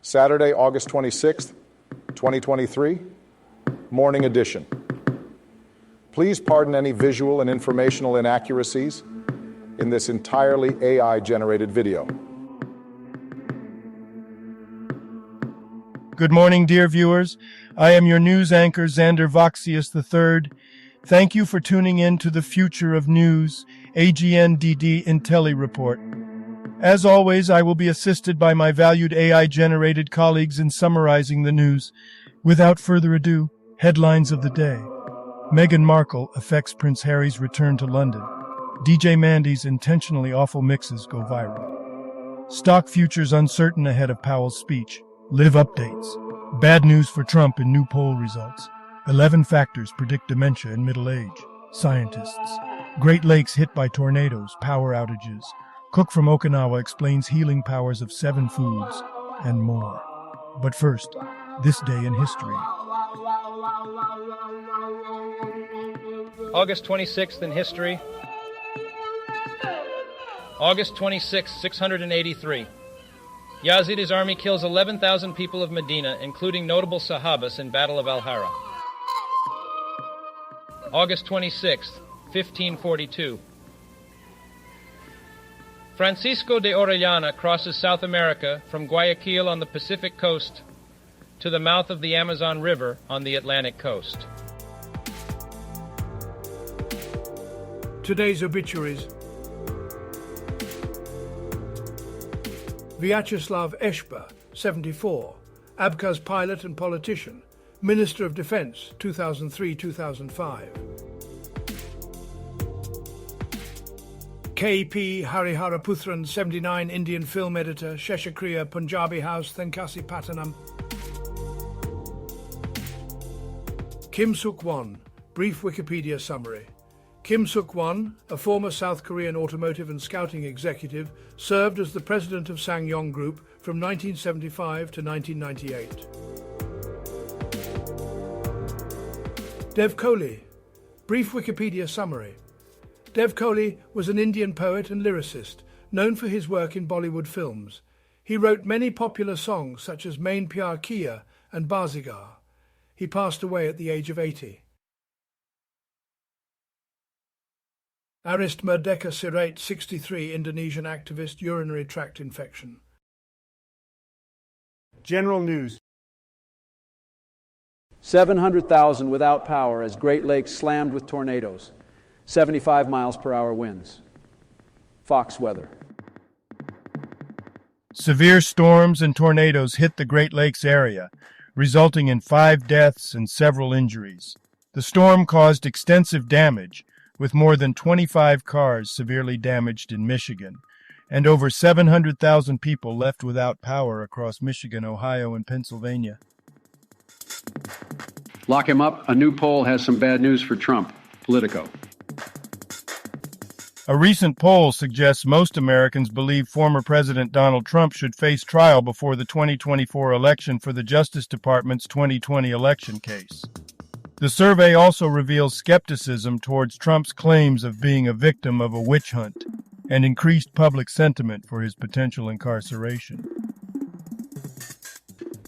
Saturday, August 26th, 2023, morning edition. Please pardon any visual and informational inaccuracies in this entirely AI-generated video. Good morning, dear viewers. I am your news anchor, Xander Voxius III. Thank you for tuning in to the Future of News, AGNDD Intellireport. As always, I will be assisted by my valued AI-generated colleagues in summarizing the news. Without further ado, headlines of the day. Meghan Markle affects Prince Harry's return to London. DJ Mandy's intentionally awful mixes go viral. Stock futures uncertain ahead of Powell's speech. Live updates. Bad news for Trump in new poll results. 11 factors predict dementia in middle age. Scientists. Great Lakes hit by tornadoes, power outages. Cook from Okinawa explains healing powers of 7 foods, and more. But first, this day in history. August 26th in history. August 26, 683. Yazid's army kills 11,000 people of Medina, including notable Sahabas in Battle of Al-Hara. August 26th, 1542. Francisco de Orellana crosses South America from Guayaquil on the Pacific coast to the mouth of the Amazon River on the Atlantic coast. Today's obituaries. Vyacheslav Eshba, 74, Abkhaz pilot and politician, Minister of Defense, 2003-2005. K.P. Hariharaputran, 79, Indian film editor, Sheshakriya, Punjabi House, Thenkasi Pattanam. Kim Suk-won, brief Wikipedia summary. Kim Suk-won, a former South Korean automotive and scouting executive, served as the president of SsangYong Group from 1975 to 1998. Dev Kohli, brief Wikipedia summary. Dev Kohli was an Indian poet and lyricist, known for his work in Bollywood films. He wrote many popular songs such as Main Pyar Kiya and Bazigar. He passed away at the age of 80. Arist Merdeka Sirait, 63, Indonesian activist, urinary tract infection. General news. 700,000 without power as Great Lakes slammed with tornadoes. 75 miles per hour winds. Fox weather. Severe storms and tornadoes hit the Great Lakes area, resulting in 5 deaths and several injuries. The storm caused extensive damage, with more than 25 cars severely damaged in Michigan, and over 700,000 people left without power across Michigan, Ohio, and Pennsylvania. Lock him up. A new poll has some bad news for Trump. Politico. A recent poll suggests most Americans believe former President Donald Trump should face trial before the 2024 election for the Justice Department's 2020 election case. The survey also reveals skepticism towards Trump's claims of being a victim of a witch hunt and increased public sentiment for his potential incarceration.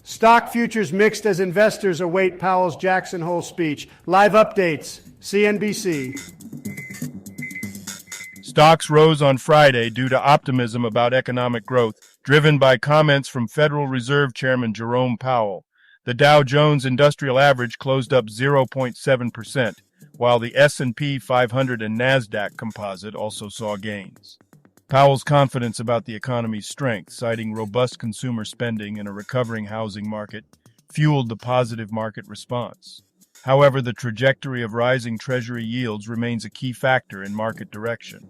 Stock futures mixed as investors await Powell's Jackson Hole speech. Live updates. CNBC. Stocks rose on Friday due to optimism about economic growth, driven by comments from Federal Reserve Chairman Jerome Powell. The Dow Jones Industrial Average closed up 0.7%, while the S&P 500 and NASDAQ composite also saw gains. Powell's confidence about the economy's strength, citing robust consumer spending and a recovering housing market, fueled the positive market response. However, the trajectory of rising Treasury yields remains a key factor in market direction.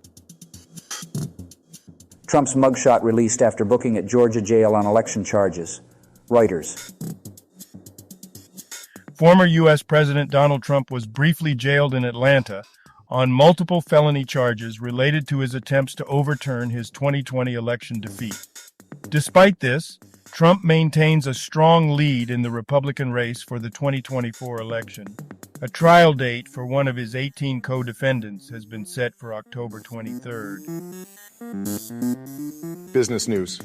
Trump's mugshot released after booking at Georgia jail on election charges. Reuters. Former U.S. President Donald Trump was briefly jailed in Atlanta on multiple felony charges related to his attempts to overturn his 2020 election defeat. Despite this, Trump maintains a strong lead in the Republican race for the 2024 election. A trial date for one of his 18 co-defendants has been set for October 23rd. Business news.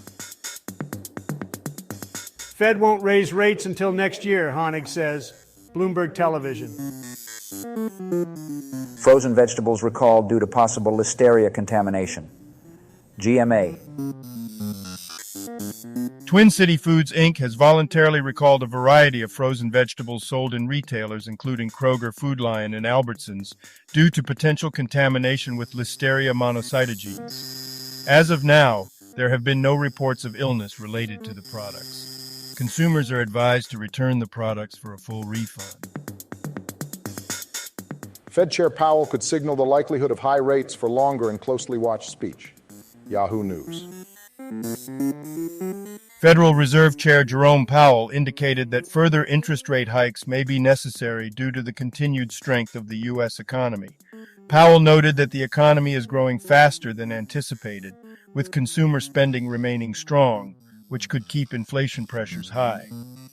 Fed won't raise rates until next year, Honig says. Bloomberg Television. Frozen vegetables recalled due to possible listeria contamination. GMA. Twin City Foods, Inc. has voluntarily recalled a variety of frozen vegetables sold in retailers, including Kroger, Food Lion, and Albertsons, due to potential contamination with Listeria monocytogenes. As of now, there have been no reports of illness related to the products. Consumers are advised to return the products for a full refund. Fed Chair Powell could signal the likelihood of high rates for longer in closely watched speech. Yahoo News. Federal Reserve Chair Jerome Powell indicated that further interest rate hikes may be necessary due to the continued strength of the U.S. economy. Powell noted that the economy is growing faster than anticipated, with consumer spending remaining strong, which could keep inflation pressures high.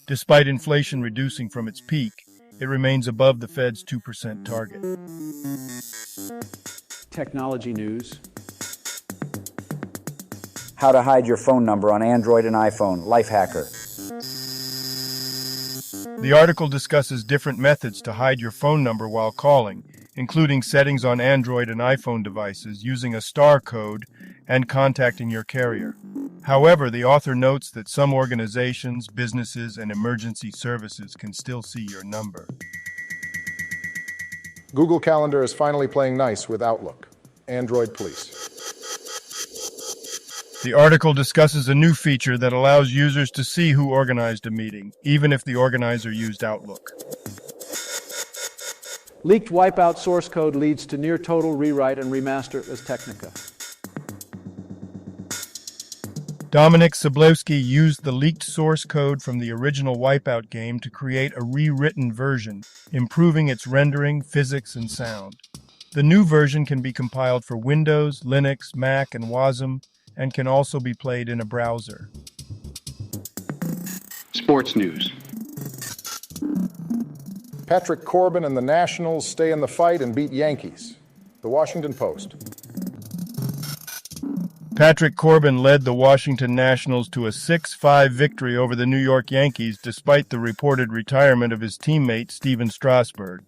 Despite inflation reducing from its peak, it remains above the Fed's 2% target. Technology news. How to hide your phone number on Android and iPhone. Lifehacker. The article discusses different methods to hide your phone number while calling, including settings on Android and iPhone devices using a star code and contacting your carrier. However, the author notes that some organizations, businesses, and emergency services can still see your number. Google Calendar is finally playing nice with Outlook. Android Police. The article discusses a new feature that allows users to see who organized a meeting, even if the organizer used Outlook. Leaked Wipeout source code leads to near-total rewrite and remaster as Technica. Dominic Soblewski used the leaked source code from the original Wipeout game to create a rewritten version, improving its rendering, physics, and sound. The new version can be compiled for Windows, Linux, Mac, and Wasm, and can also be played in a browser. Sports news. Patrick Corbin and the Nationals stay in the fight and beat Yankees. The Washington Post. Patrick Corbin led the Washington Nationals to a 6-5 victory over the New York Yankees despite the reported retirement of his teammate Steven Strasburg.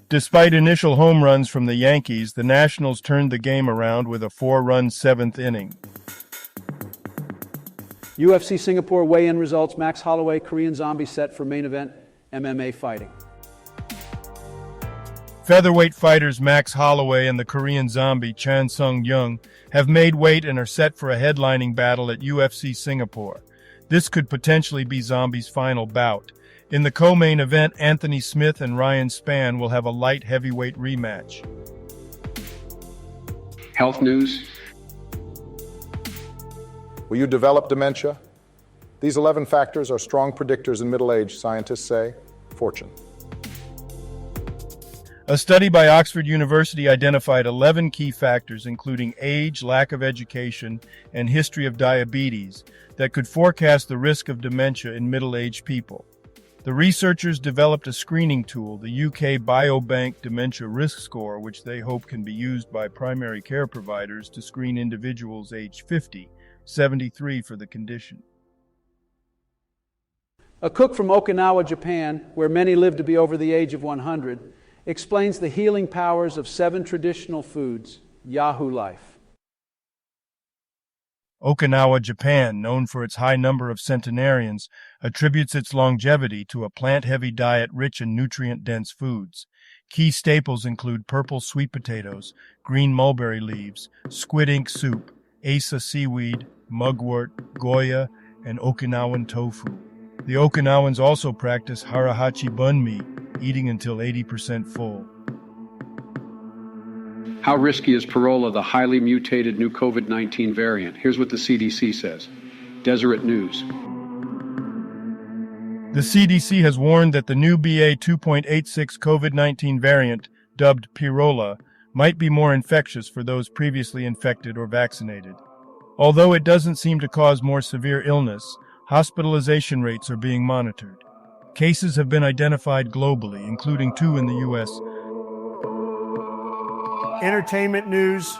Despite initial home runs from the Yankees, the Nationals turned the game around with a 4-run seventh inning. UFC Singapore weigh-in results. Max Holloway, Korean Zombie set for main event MMA fighting. Featherweight fighters Max Holloway and the Korean Zombie Chan Sung-young have made weight and are set for a headlining battle at UFC Singapore. This could potentially be Zombie's final bout. In the co-main event, Anthony Smith and Ryan Spann will have a light heavyweight rematch. Health news. Will you develop dementia? These 11 factors are strong predictors in middle age, scientists say. Fortune. A study by Oxford University identified 11 key factors, including age, lack of education, and history of diabetes, that could forecast the risk of dementia in middle-aged people. The researchers developed a screening tool, the UK Biobank Dementia Risk Score, which they hope can be used by primary care providers to screen individuals aged 50, 73 for the condition. A cook from Okinawa, Japan, where many live to be over the age of 100, explains the healing powers of 7 traditional foods. Yahoo Life. Okinawa, Japan, known for its high number of centenarians, attributes its longevity to a plant-heavy diet rich in nutrient-dense foods. Key staples include purple sweet potatoes, green mulberry leaves, squid ink soup, asa seaweed, mugwort, goya, and Okinawan tofu. The Okinawans also practice harahachi banh mi, eating until 80% full. How risky is parole of the highly mutated new COVID-19 variant? Here's what the CDC says. Deseret News. The CDC has warned that the new BA 2.86 COVID-19 variant, dubbed Pirola, might be more infectious for those previously infected or vaccinated. Although it doesn't seem to cause more severe illness, hospitalization rates are being monitored. Cases have been identified globally, including 2 in the U.S. Entertainment news.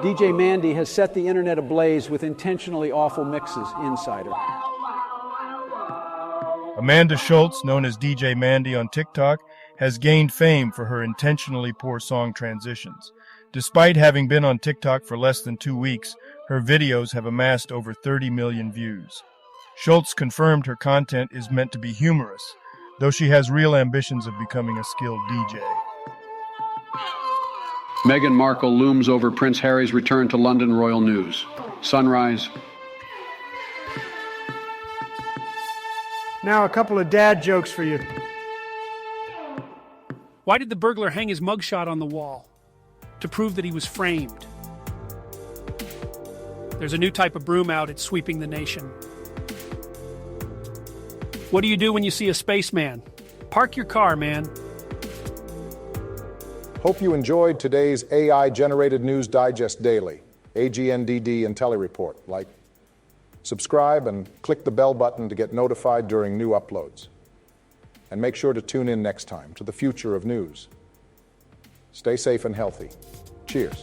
DJ Mandy has set the internet ablaze with intentionally awful mixes. Insider. Amanda Schultz, known as DJ Mandy on TikTok, has gained fame for her intentionally poor song transitions. Despite having been on TikTok for less than 2 weeks, her videos have amassed over 30 million views. Schultz confirmed her content is meant to be humorous, though she has real ambitions of becoming a skilled DJ. Meghan Markle looms over Prince Harry's return to London. Royal News. Sunrise. Now a couple of dad jokes for you. Why did the burglar hang his mugshot on the wall? To prove that he was framed. There's a new type of broom out, it's sweeping the nation. What do you do when you see a spaceman? Park your car, man. Hope you enjoyed today's AI-generated News Digest Daily, AGNDD Intellireport. Like, subscribe, and click the bell button to get notified during new uploads. And make sure to tune in next time to the future of news. Stay safe and healthy. Cheers.